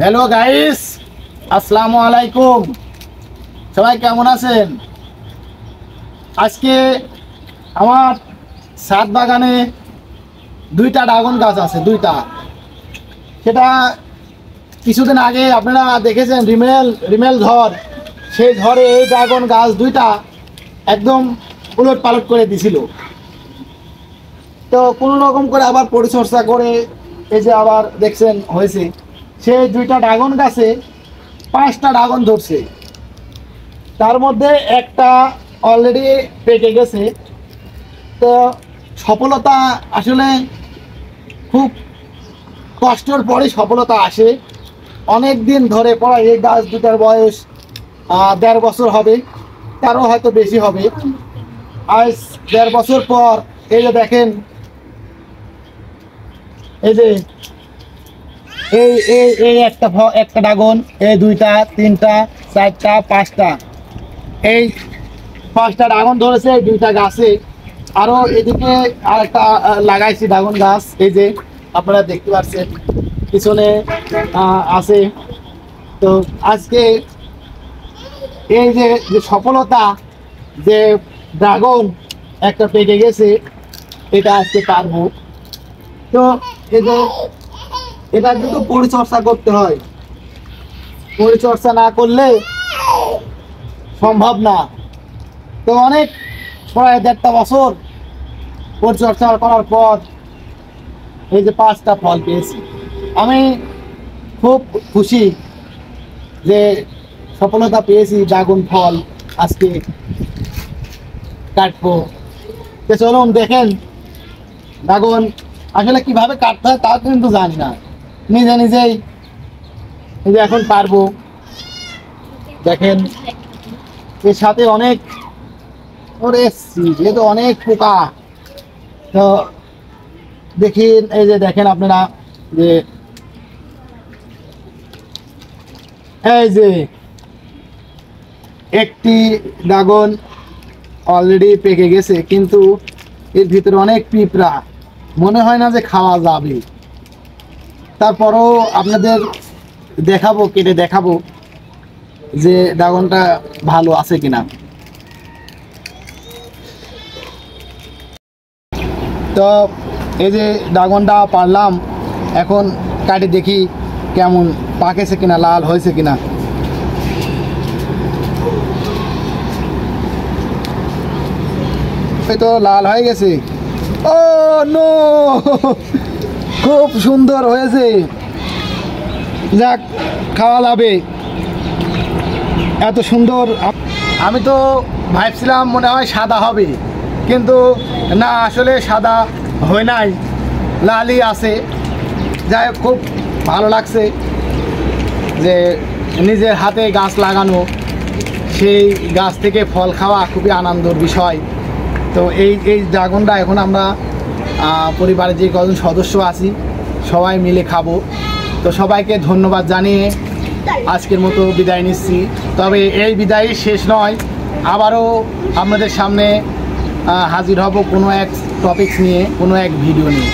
Hello guys, আসসালামু আলাইকুম। সবাই কেমন আছেন? আজকে আমার ছাদ বাগানে দুইটা ড্রাগন গাছ আছে, দুইটা। সেটা কিছুদিন আগে আপনারা দেখেছেন, রিমেল ঝড়। সেই ঝড়ে এই ড্রাগন গাছ দুইটা একদম উলট পালট করে দিছিল। তো কোনো রকম করে আবার পরিচর্যা করে এই যে আবার দেখছেন হয়েছে। সেই দুইটা ড্রাগন গাছে 5টা ড্রাগন ধরছে, তার মধ্যে একটা অলরেডি পেকে গেছে। তো সফলতা আসলে খুব কষ্টের পরে সফলতা আসে। অনেক দিন ধরে পড়া এই গাছ দুটার বয়স 1.5 বছর হবে, তারও হয়তো বেশি হবে। আজ 1.5 বছর পর এই যে দেখেন, এই যে এই এই এই একটা ড্রাগন, এই 2টা 3টা 4টা 5টা, এই 5টা ড্রাগন ধরেছে এই 2টা গাছে। আরো এদিকে আরেকটা লাগাইছি ড্রাগন গাছ, এই যে আপনারা দেখতে পাচ্ছেন পিছনে আছে। তো আজকে এই যে সফলতা, যে ড্রাগন একটা পেকে গেছে, এটা আজকে পারবো। তো এই যে এটা কিন্তু পরিচর্যা করতে হয়, পরিচর্যা না করলে সম্ভব না। তো অনেক প্রায় 1.5 বছর পরিচর্যা করার পর এই যে 5টা ফল পেয়েছি। আমি খুব খুশি যে সফলতা পেয়েছি, ড্রাগন ফল আজকে কাটবো। তো চলুন দেখেন ড্রাগন আসলে কিভাবে কাটতে হয় তাও কিন্তু জানি না, নিজে নিজেই এই যে এখন পারবো। দেখেন এর সাথে অনেক যেহেতু অনেক পোকা। তো দেখেন এই যে দেখেন আপনারা যে এই যে একটি ড্রাগন অলরেডি পেকে গেছে, কিন্তু এর ভিতরে অনেক পিঁপড়া, মনে হয় না যে খাওয়া যাবে। তারপরও আপনাদের দেখাবো, কেটে দেখাবো যে ড্রাগনটা ভালো আছে কিনা। তো এই যে ড্রাগনটা পারলাম, এখন কাটে দেখি কেমন পাকেছে কিনা, লাল হয়েছে কিনা। এই তো লাল হয়ে গেছে। ও নো, খুব সুন্দর হয়েছে, যাক খাওয়া যাবে। এত সুন্দর, আমি তো ভাবছিলাম মনে হয় সাদা হবে, কিন্তু না, আসলে সাদা হয় নাই, লালই আছে। যাই হোক, খুব ভালো লাগছে যে নিজের হাতে গাছ লাগানো, সেই গাছ থেকে ফল খাওয়া খুবই আনন্দের বিষয়। তো এই ড্রাগনটা এখন আমরা পরিবারের যে কজন সদস্য আছি সবাই মিলে খাবো। তো সবাইকে ধন্যবাদ জানিয়ে আজকের মতো বিদায় নিচ্ছি। তবে এই বিদায় শেষ নয়, আবারও আপনাদের সামনে হাজির হব কোনো এক টপিকস নিয়ে, কোনো এক ভিডিও নিয়ে।